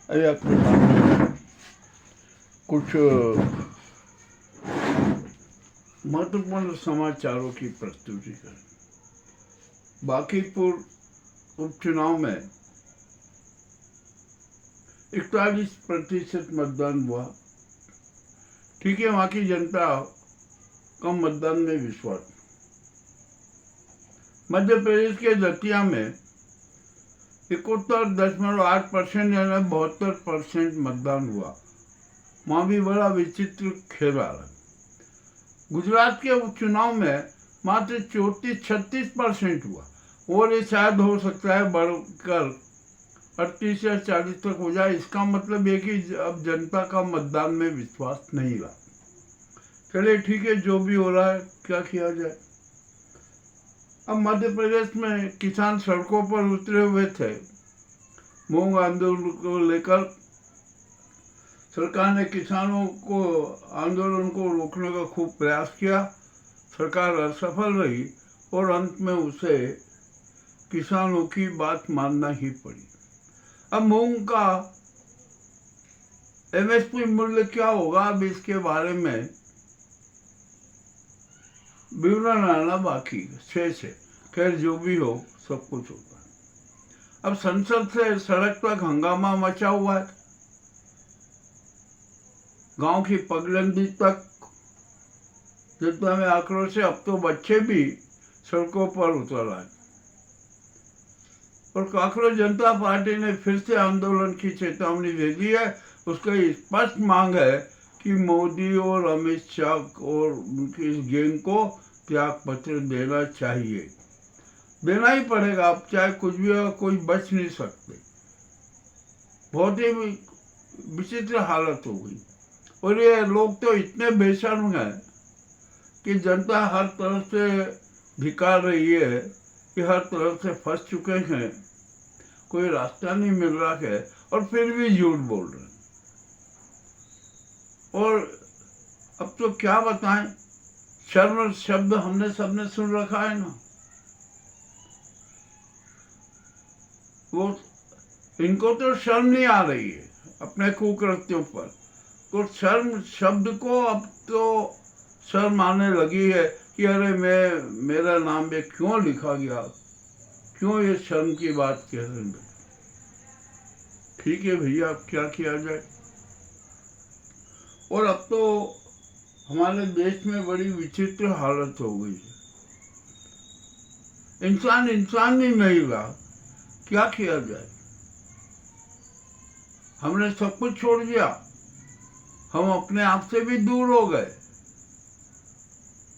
अभी आपके सामने कुछ महत्वपूर्ण समाचारों की प्रस्तुति है। बांकीपुर उपचुनाव में 41% मतदान हुआ। ठीक है, वहाँ की जनता कम मतदान में विश्वास। मध्य प्रदेश के दतिया में 71.8% यानी 72% मतदान हुआ। वहाँ भी बड़ा विचित्र खेल आ रहा है। गुजरात के उपचुनाव में मात्र 34-36% हुआ और ये शायद हो सकता है बढ़कर 38 या 40 तक हो जाए। इसका मतलब ये कि अब जनता का मतदान में विश्वास नहीं रहा। चलिए ठीक है, जो भी हो रहा है क्या किया जाए। अब मध्य प्रदेश में किसान सड़कों पर उतरे हुए थे। मूंग आंदोलन को लेकर सरकार ने किसानों को आंदोलन को रोकने का खूब प्रयास किया। सरकार असफल रही और अंत में उसे किसानों की बात मानना ही पड़ी। अब मूंग का एमएसपी मूल्य क्या होगा, अब इसके बारे में विवरण आना बाकी शेष है। खैर, जो भी हो सब कुछ होगा। अब संसद से सड़क तक हंगामा मचा हुआ है। गांव की पगडंडी तक जनता में आक्रोश है। अब तो बच्चे भी सड़कों पर उतर आए और कांग्रेस जनता पार्टी ने फिर से आंदोलन की चेतावनी दे दी है। उसका स्पष्ट मांग है कि मोदी और अमित शाह और उनकी इस गैंग को त्याग पत्र देना चाहिए। देना ही पड़ेगा, अब चाहे कुछ भी हो, कोई बच नहीं सकते। बहुत ही विचित्र हालत हो गई और ये लोग तो इतने बेशर्म हैं कि जनता हर तरफ से धिक्कार रही है कि हर तरफ से फंस चुके हैं, कोई रास्ता नहीं मिल रहा है और फिर भी झूठ बोल रहे हैं। और अब तो क्या बताएं, शर्म शब्द हमने सबने सुन रखा है ना। वो इनको तो शर्म नहीं आ रही है अपने कुकृत्यों पर, तो शर्म शब्द को अब तो शर्म आने लगी है कि अरे मेरा नाम पे क्यों लिखा गया, क्यों ये शर्म की बात कह रहे हैं। ठीक है भैया, अब क्या किया जाए। और अब तो हमारे देश में बड़ी विचित्र हालत हो गई है। इंसान ही नहीं रहा, क्या किया जाए। हमने सब कुछ छोड़ दिया, हम अपने आप से भी दूर हो गए।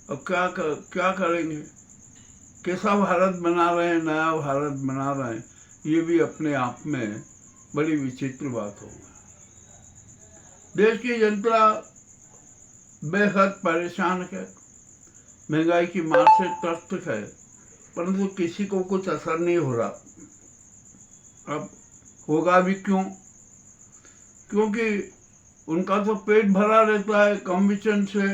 अब क्या करेंगे। कैसा भारत बना रहे हैं, नया भारत बना रहे हैं, ये भी अपने आप में बड़ी विचित्र बात होगी। देश की जनता बेहद परेशान है, महंगाई की मार से त्रस्त है, परंतु किसी को कुछ असर नहीं हो रहा। अब होगा भी क्यों, क्योंकि उनका तो पेट भरा रहता है कमीशन से।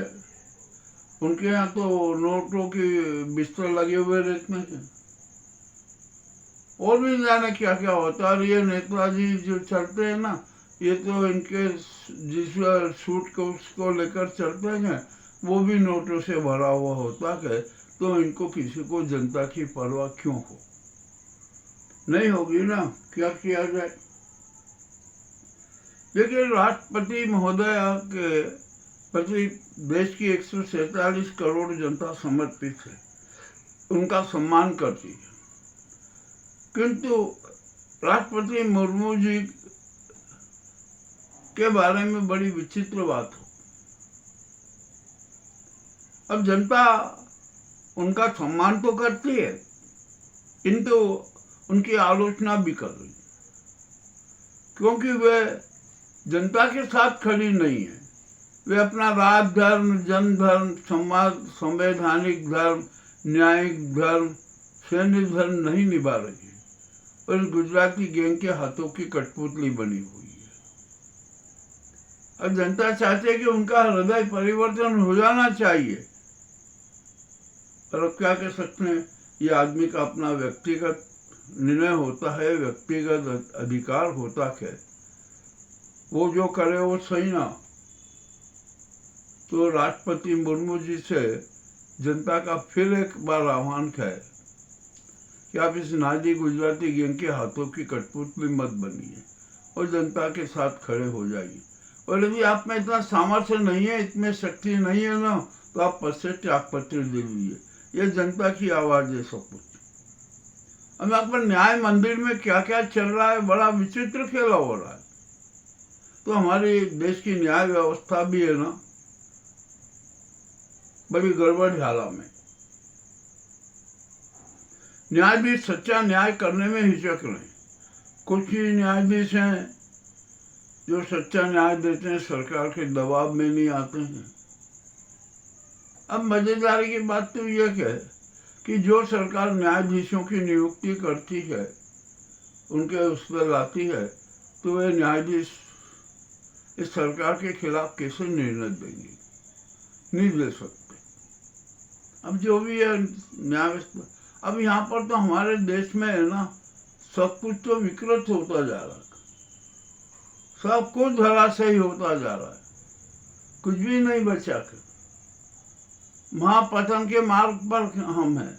उनके यहाँ तो नोटों की बिस्तर लगे हुए रहते हैं और भी जाने क्या क्या होता है। ये नेताजी जो चलते हैं ना, ये तो इनके जिस सूट को उसको लेकर चलते हैं वो भी नोटों से भरा हुआ होता है। तो इनको किसी को जनता की परवाह क्यों हो, नहीं होगी ना। क्या किया जाए। लेकिन राष्ट्रपति महोदय के प्रति देश की 147 करोड़ जनता समर्पित है, उनका सम्मान करती है। किंतु राष्ट्रपति मुर्मू जी के बारे में बड़ी विचित्र बात हो। अब जनता उनका सम्मान तो करती है, किंतु उनकी आलोचना भी कर रही, क्योंकि वे जनता के साथ खड़ी नहीं है। वे अपना राज धर्म, जन धर्म, समाज, संवैधानिक धर्म, न्यायिक धर्म, सैन्य धर्म नहीं निभा रही है और गुजराती गैंग के हाथों की कठपुतली बनी हुई है। अब जनता चाहती है कि उनका हृदय परिवर्तन हो जाना चाहिए, पर अब क्या कह सकते हैं। ये आदमी का अपना व्यक्तिगत निर्णय होता है, व्यक्तिगत अधिकार होता है। वो जो करे वो सही ना। तो राष्ट्रपति मुर्मू जी से जनता का फिर एक बार आह्वान है कि आप इस नाजी गुजराती गैंग के हाथों की कठपुतली मत बनिए और जनता के साथ खड़े हो जाइए। और यदि आप में इतना सामर्थ्य नहीं है, इतनी शक्ति नहीं है ना, तो आप पद से त्यागपत्र दे दीजिए। ये जनता की आवाज है सब कुछ। अब यहाँ पर न्याय मंदिर में क्या क्या चल रहा है, बड़ा विचित्र खेला हो रहा है। तो हमारे देश की न्याय व्यवस्था भी है ना बड़ी गड़बड़ झाला में। न्यायाधीश सच्चा न्याय करने में हिचक रहे। कुछ ही न्यायाधीश हैं जो सच्चा न्याय देते हैं, सरकार के दबाव में नहीं आते हैं। अब मजेदारी की बात तो यह है कि जो सरकार न्यायाधीशों की नियुक्ति करती है, उनके उस पर लाती है, तो वे न्यायाधीश इस सरकार के खिलाफ कैसे निर्णय देंगे? नहीं दे सकते। अब जो भी है न्याय, अब यहाँ पर तो हमारे देश में है ना, सब कुछ तो विकृत होता जा रहा है, सब कुछ धराशायी होता जा रहा है, कुछ भी नहीं बचा कर। महापतन के मार्ग पर हम हैं,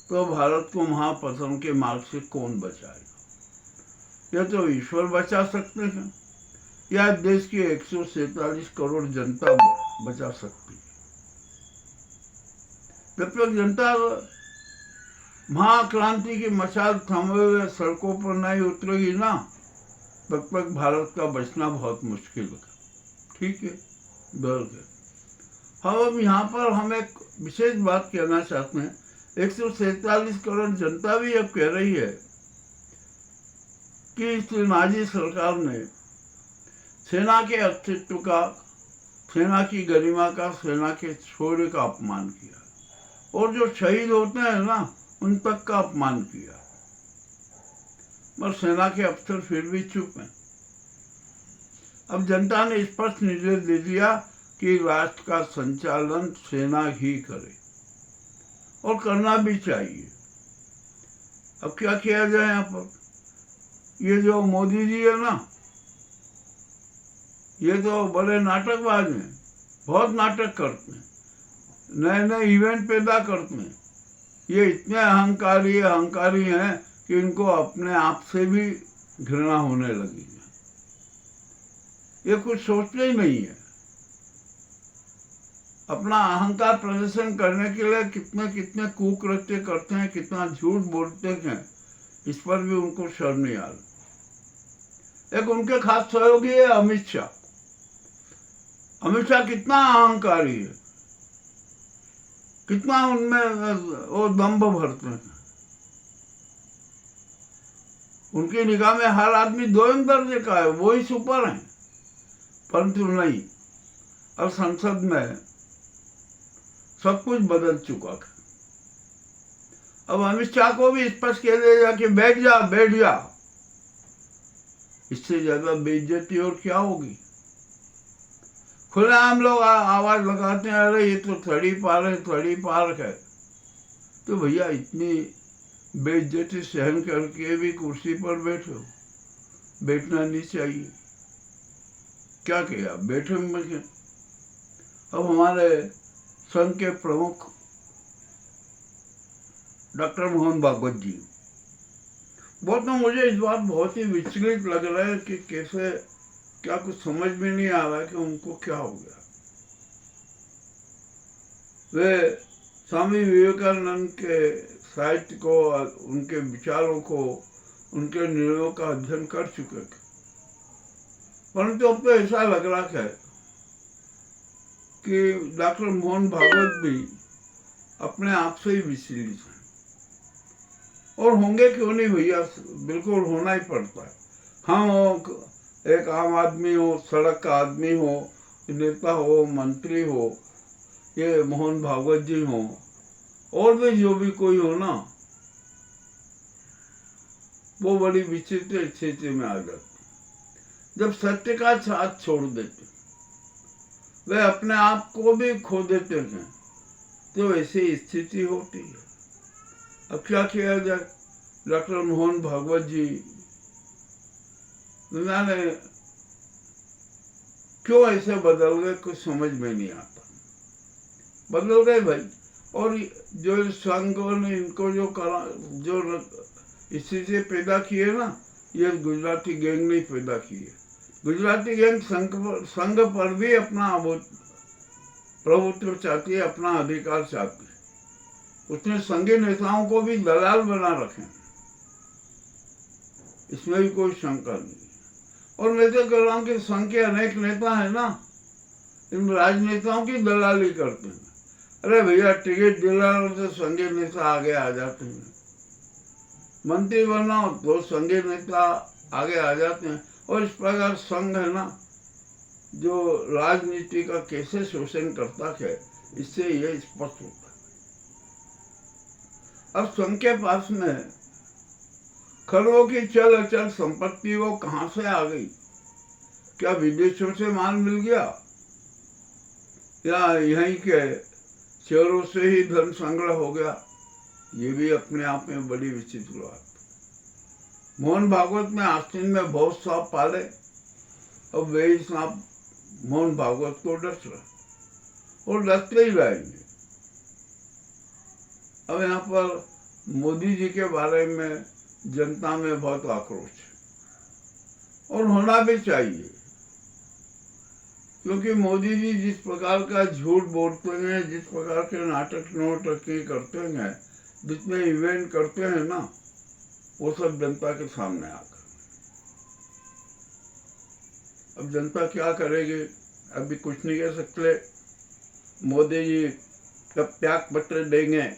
तो भारत को महापतन के मार्ग से कौन बचाएगा? यह तो ईश्वर बचा सकते हैं या देश की 147 करोड़ जनता बचा सकती है। जब तक जनता महाक्रांति की मशाल थामे हुए सड़कों पर नहीं उतरेगी ना, तब तक भारत का बचना बहुत मुश्किल है। ठीक है, डर है। अब यहाँ पर हम एक विशेष बात कहना चाहते हैं। 147 करोड़ जनता भी अब कह रही है कि इस नाजी सरकार ने सेना के अस्तित्व का, सेना की गरिमा का, सेना के शौर्य का अपमान किया, और जो शहीद होते हैं ना, उन तक का अपमान किया। पर सेना के अफसर फिर भी चुप हैं। अब जनता ने स्पष्ट निर्देश दे दिया कि राष्ट्र का संचालन सेना ही करे, और करना भी चाहिए। अब क्या किया जाए यहाँ पर? ये जो मोदी जी है ना, ये तो बड़े नाटकबाज हैं, बहुत नाटक करते हैं, नए नए इवेंट पैदा करते हैं। ये इतने अहंकारी हैं कि इनको अपने आप से भी घृणा होने लगी है। ये कुछ सोचते ही नहीं है। अपना अहंकार प्रदर्शन करने के लिए कितने कितने कुकृत्य करते हैं, कितना झूठ बोलते हैं, इस पर भी उनको शर्म नहीं आ रही। एक उनके खास सहयोगी है अमित शाह। अमित शाह कितना अहंकारी है, कितना उनमें वो दंभ भरते हैं। उनकी निगाह में हर आदमी दोयम दर्जे का है, वो ही सुपर है। परंतु नहीं, अब संसद में सब कुछ बदल चुका है। अब अमित शाह को भी स्पष्ट कह देगा कि बैठ जा, बैठ जा। इससे ज्यादा बेइज्जती और क्या होगी? खुले आम लोग आवाज लगाते हैं, अरे ये तो थर्डी पार है। तो भैया इतनी बेइज्जती सहन करके भी कुर्सी पर बैठो, बैठना नहीं चाहिए। क्या किया? बैठे में। अब हमारे संघ के प्रमुख डॉक्टर मोहन भागवत जी, वो तो मुझे इस बात बहुत ही विचलित लग रहा है कि कैसे, क्या कुछ समझ में नहीं आ रहा है कि उनको क्या हो गया। वे स्वामी विवेकानंद के साहित्य को, उनके विचारों को, उनके निर्णयों का अध्ययन कर चुके थे, परंतु अब तो ऐसा लग रहा है कि डॉक्टर मोहन भागवत भी अपने आप से ही विचलित हैं। और होंगे क्यों नहीं भैया, बिल्कुल होना ही पड़ता है। हम हो, एक आम आदमी हो, सड़क का आदमी हो, नेता हो, मंत्री हो, ये मोहन भागवत जी हो, और भी जो भी कोई हो ना, वो बड़ी विचित्र स्थिति में आ जाते। जब सत्य का साथ छोड़ देते, वे अपने आप को भी खो देते हैं, तो ऐसी स्थिति होती है। अब क्या किया जाए? डॉक्टर मोहन भागवत जी, मैंने क्यों ऐसे बदल गए कुछ समझ में नहीं आता। बदल गए भाई। और जो संघों ने इनको जो करा, जो इसी से पैदा किए ना, ये गुजराती गैंग ने पैदा किए। गुजराती गैंग संघ पर भी अपना प्रभुत्व चाहती है, अपना अधिकार चाहती है। उसने संघीय नेताओं को भी दलाल बना रखे, इसमें भी कोई शंका नहीं। और मैं तो कह रहा हूँ कि संघ के अनेक नेता है ना, इन राजनेताओं की दलाली करते हैं। अरे भैया, टिकट दिलाओ तो संघीय नेता आगे आ जाते हैं, मंत्री बनाओ तो संघीय नेता आगे आ जाते हैं। और इस प्रकार संघ है ना, जो राजनीति का कैसे शोषण करता है, इससे ये स्पष्ट होता है। अब संघ के पास में खरबों की चल अचल संपत्ति वो कहां से आ गई? क्या विदेशों से माल मिल गया, या यहीं के शहरों से ही धन संग्रह हो गया? ये भी अपने आप में बड़ी विचित्र बात। मोहन भागवत ने आस्तीन में बहुत सांप पाले, अब वही सांप मोहन भागवत को डस रहा और डसते ही रहेंगे। अब यहाँ पर मोदी जी के बारे में जनता में बहुत आक्रोश है, और होना भी चाहिए, क्योंकि मोदी जी जिस प्रकार का झूठ बोलते हैं, जिस प्रकार के नाटक नौटंकी करते हैं, जितने इवेंट करते हैं ना, वो सब जनता के सामने आ गए। अब जनता क्या करेगी? अभी कुछ नहीं कह सकते। मोदी जी कब त्याग पत्र देंगे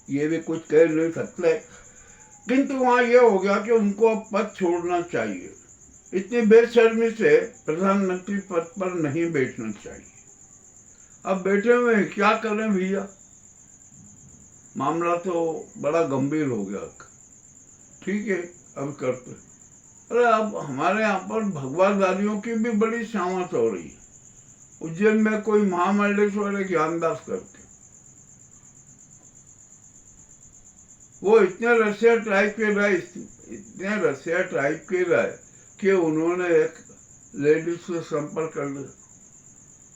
ये भी कुछ कह नहीं सकते। किंतु वहां ये हो गया कि उनको अब पद छोड़ना चाहिए। इतनी बेशर्मी से प्रधानमंत्री पद पर नहीं बैठना चाहिए। अब बैठे हुए क्या करें भैया? मामला तो बड़ा गंभीर हो गया। ठीक है, अब करते। अरे अब हमारे यहाँ पर भगवादारियों की भी बड़ी शामत हो रही है। उज्जैन में कोई महामंडलेश्वर है ज्ञानदास करके, वो इतने रसिया टाइप के रहे कि उन्होंने एक लेडीज से संपर्क कर लिया,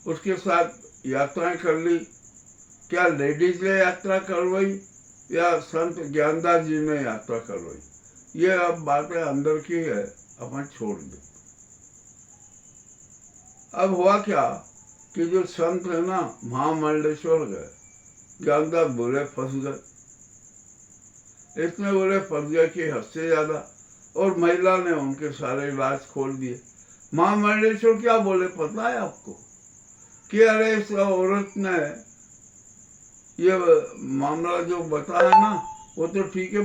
उसके साथ यात्राएं कर ली। क्या लेडीज ने यात्रा करवाई या संत ज्ञानदास जी ने यात्रा करवाई, ये अब बातें अंदर की है, अपन छोड़ दे। अब हुआ क्या कि जो संत है ना, महामंडलेश्वर गए, ज्ञानदास बोले फंस गए। इतने बोले फंस गए कि हद से ज्यादा, और महिला ने उनके सारे राज खोल दिए। महामंडलेश्वर क्या बोले पता है आपको? कि अरे इस औरत ने ये मामला जो बताया ना, वो तो ठीक है,